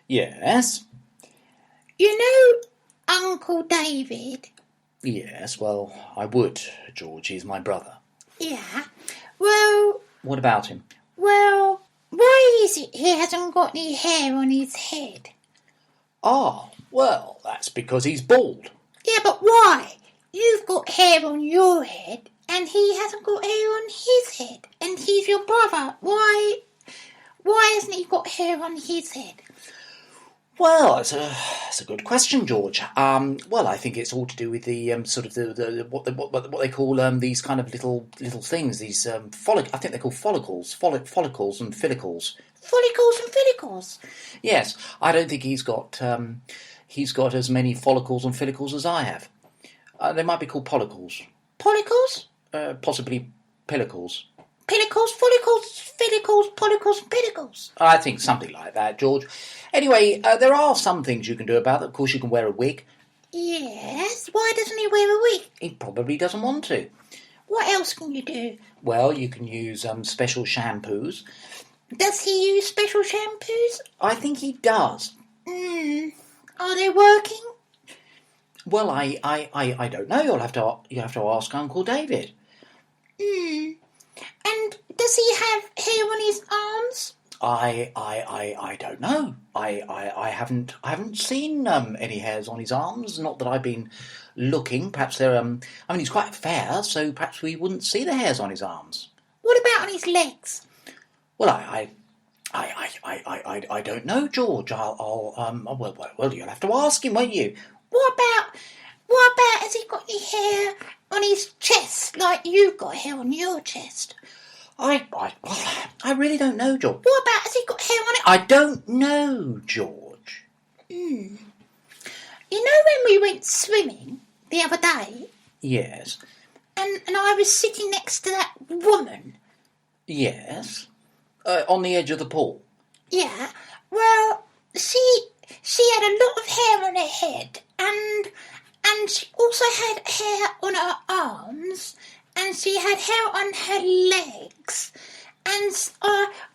Yes? You know Uncle David? Yes, well, I would, George. He's my brother. Yeah. Well... What about him? Well, why is it he hasn't got any hair on his head? Ah, well, that's because he's bald. Yeah, but why? You've got hair on your head, and he hasn't got hair on his head, and he's your brother. Why hasn't he got hair on his head? Well, it's a good question, George. Well, I think it's all to do with the sort of what they call these kind of little things. These I think they're called follicles and follicles. Follicles and follicles. Yes, I don't think he's got as many follicles and follicles as I have. They might be called pollicles. Pollicles? Possibly pillicles. Pillicles, follicles, follicles, pollicles, and pillicles. I think something like that, George. Anyway, there are some things you can do about it. Of course, you can wear a wig. Yes, why doesn't he wear a wig? He probably doesn't want to. What else can you do? Well, you can use special shampoos. Does he use special shampoos? I think he does. Are they working? Well, I don't know. You have to ask Uncle David. And does he have hair on his arms? I don't know. I haven't seen any hairs on his arms. Not that I've been looking. Perhaps they're I mean, he's quite fair, so perhaps we wouldn't see the hairs on his arms. What about on his legs? Well, I don't know, George. Well, you'll have to ask him, won't you? What about has he got any hair on his chest like you've got hair on your chest? I really don't know, George. What about has he got hair on it? I don't know, George. You know when we went swimming the other day? Yes. And I was sitting next to that woman. Yes. On the edge of the pool. Yeah. Well, she had a lot of hair on her head, and she also had hair on her arms, and she had hair on her legs, and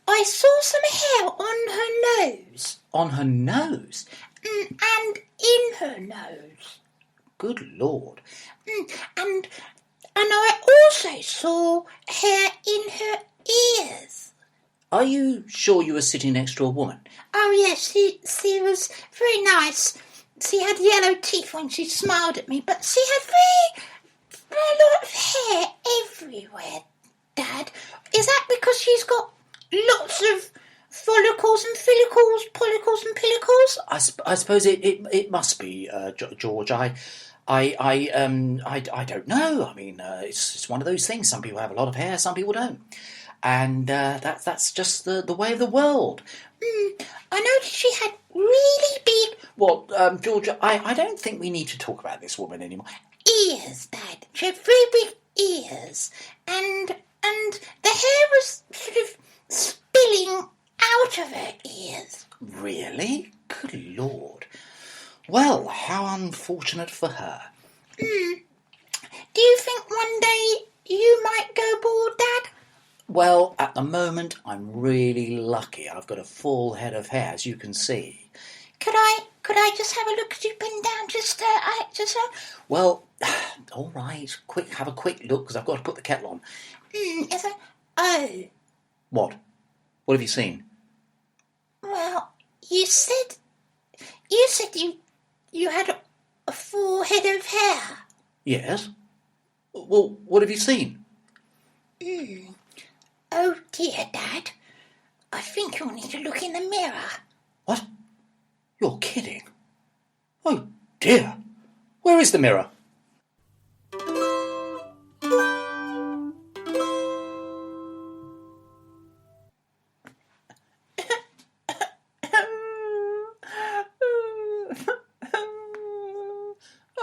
I saw some hair on her nose. On her nose? And in her nose. Good Lord. And I also saw hair in her ears. Are you sure you were sitting next to a woman? Oh, yes, she was very nice. She had yellow teeth when she smiled at me, but she had very lot of hair everywhere, Dad. Is that because she's got lots of follicles and follicles, pollicles and pillicles? I suppose it must be, George. I don't know. I mean, it's one of those things. Some people have a lot of hair, some people don't. And that's just the way of the world. I noticed she had really big... Well, George, I don't think we need to talk about this woman anymore. Ears, Dad. She had very big ears. And the hair was sort of spilling out of her ears. Really? Good Lord. Well, how unfortunate for her. Do you think one day you might go bald, Dad? Well, at the moment, I'm really lucky. I've got a full head of hair, as you can see. Could I just have a look as you bend down? Well, all right. Have a quick look, because I've got to put the kettle on. Oh. What? What have you seen? Well, you said you had a full head of hair. Yes. Well, what have you seen? Oh dear, Dad. I think you'll need to look in the mirror. What? You're kidding. Oh dear. Where is the mirror?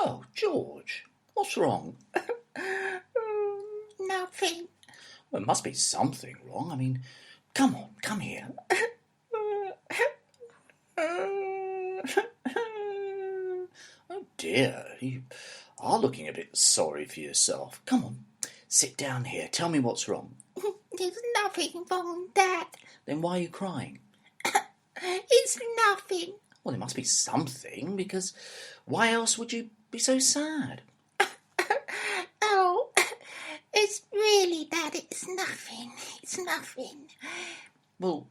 Oh, George. What's wrong? Nothing. Well, there must be something wrong. I mean, come on, come here. Oh dear, you are looking a bit sorry for yourself. Come on, sit down here. Tell me what's wrong. There's nothing wrong, Dad. Then why are you crying? It's nothing. Well, there must be something, because why else would you be so sad? Oh, it's really, Dad, it's nothing. It's nothing. Well,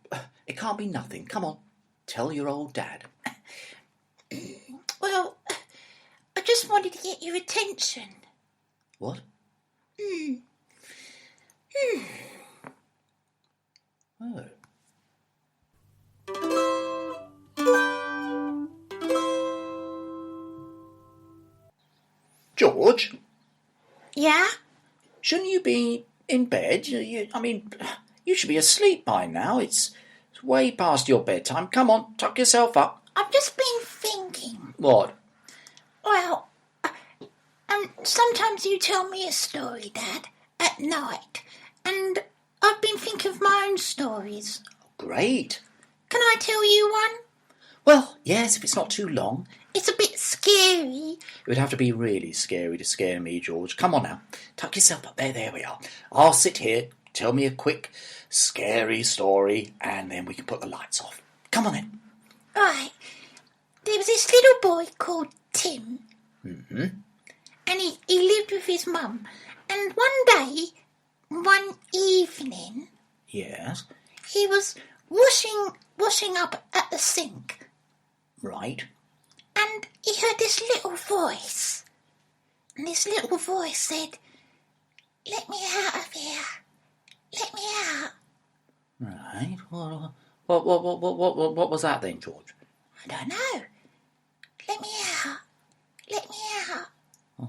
it can't be nothing. Come on, tell your old dad. Well, I just wanted to get your attention. What? Oh. George, Yeah? shouldn't you be in bed? You should be asleep by now. It's way past your bedtime. Come on, tuck yourself up. I've just been thinking. What? Well, sometimes you tell me a story, Dad, at night, and I've been thinking of my own stories. Great. Can I tell you one? Well, yes, if it's not too long. It's a bit scary. It would have to be really scary to scare me, George. Come on now, tuck yourself up. There we are. I'll sit here, tell me a quick, scary story, and then we can put the lights off. Come on then. Right. There was this little boy called Tim. Mm-hmm. And he lived with his mum. And one evening, Yes. he was washing up at the sink. Right. And he heard this little voice. And this little voice said, "Let me out of here. Let me out." Right. What was that then, George? I don't know. "Let me out. Let me out."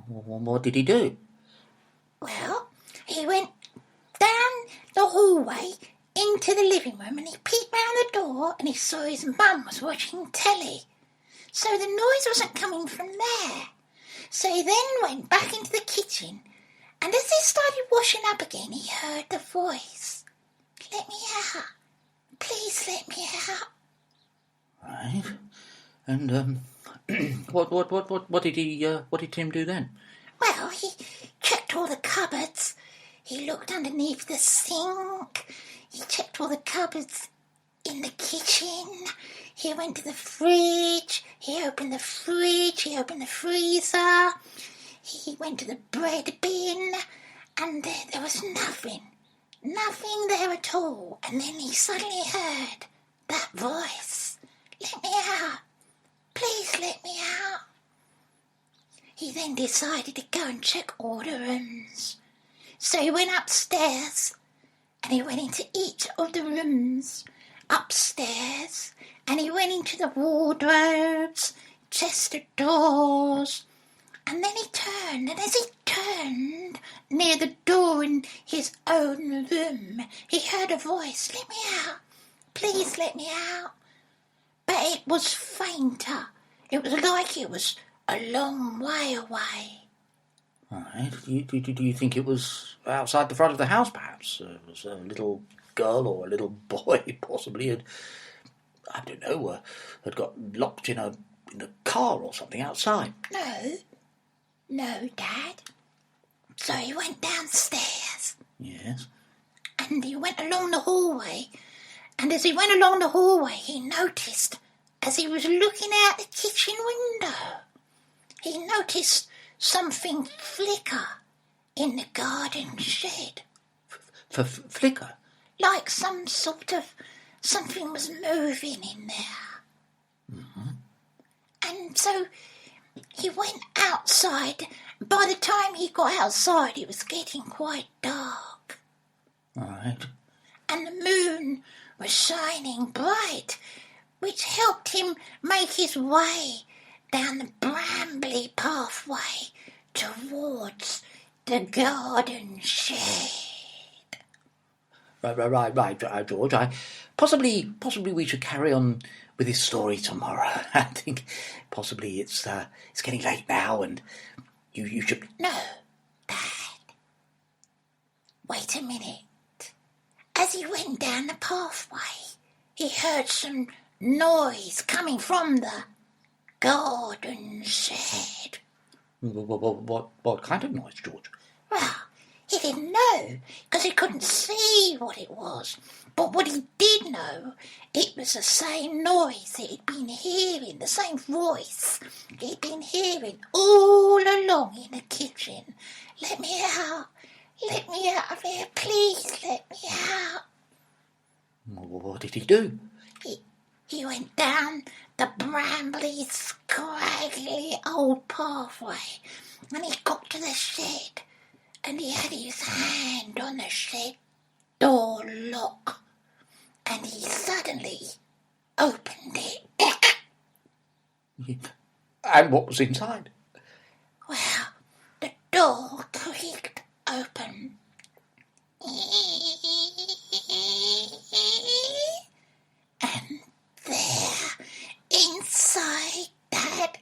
What did he do? Well, he went down the hallway into the living room and he peeped round the door and he saw his mum was watching telly. So the noise wasn't coming from there. So he then went back into the kitchen and as he started washing up again, he heard the voice. "Let me out. Please let me out." Right. And what did Tim do then? Well, he checked all the cupboards. He looked underneath the sink. He checked all the cupboards in the kitchen. He went to the fridge. He opened the fridge. He opened the freezer. He went to the bread bin. And there was nothing. Nothing there at all. And then he suddenly heard that voice. "Let me out. Please let me out." He then decided to go and check all the rooms. So he went upstairs and he went into each of the rooms upstairs and he went into the wardrobes, chest of drawers, and then he turned, and as he turned near the door in his own room, he heard a voice, "Let me out. Please let me out." But it was fainter. It was like it was a long way away. Right. Do you think it was outside the front of the house, perhaps? It was a little girl or a little boy, possibly, had got locked in a car or something outside. No, Dad. So he went downstairs. Yes. And he went along the hallway. And as he went along the hallway, he noticed, as he was looking out the kitchen window, he noticed something flicker in the garden shed. Flicker? Like some sort of something was moving in there. Mm-hmm. And so he went outside. By the time he got outside, it was getting quite dark. Right. And the moon was shining bright, which helped him make his way down the brambly pathway towards the garden shed. Right, George. Possibly we should carry on with this story tomorrow. I think possibly it's getting late now, and you should. No, Dad. Wait a minute. As he went down the pathway, he heard some noise coming from the garden shed. What kind of noise, George? Well, He didn't know, because he couldn't see what it was. But what he did know, it was the same noise that he'd been hearing, the same voice he'd been hearing all along in the kitchen. Let me out. Let me out of here, please, let me out. What did he do? He went down the brambly, scraggly old pathway, and he got to the shed, and he had his hand on the shed door lock, and he suddenly opened it. And what was inside? Well, the door creaked open. And there, inside that...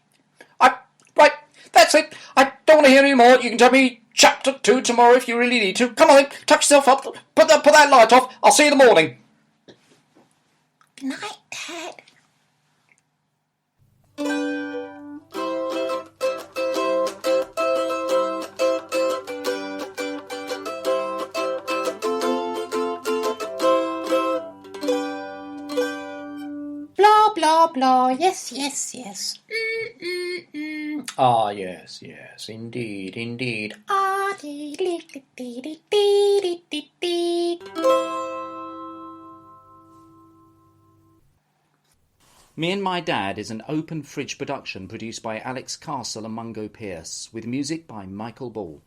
Right, that's it. I don't want to hear any more. You can tell me chapter 2 tomorrow if you really need to. Come on then, tuck yourself up, put that light off. I'll see you in the morning. Good night, Dad. Blah, blah, blah. Yes, yes, yes. Ah, yes, indeed, indeed. Ah, dee, dee, dee, dee, dee, dee, dee. Me and My Dad is an open fridge production produced by Alex Castle and Mungo Pierce, with music by Michael Ball.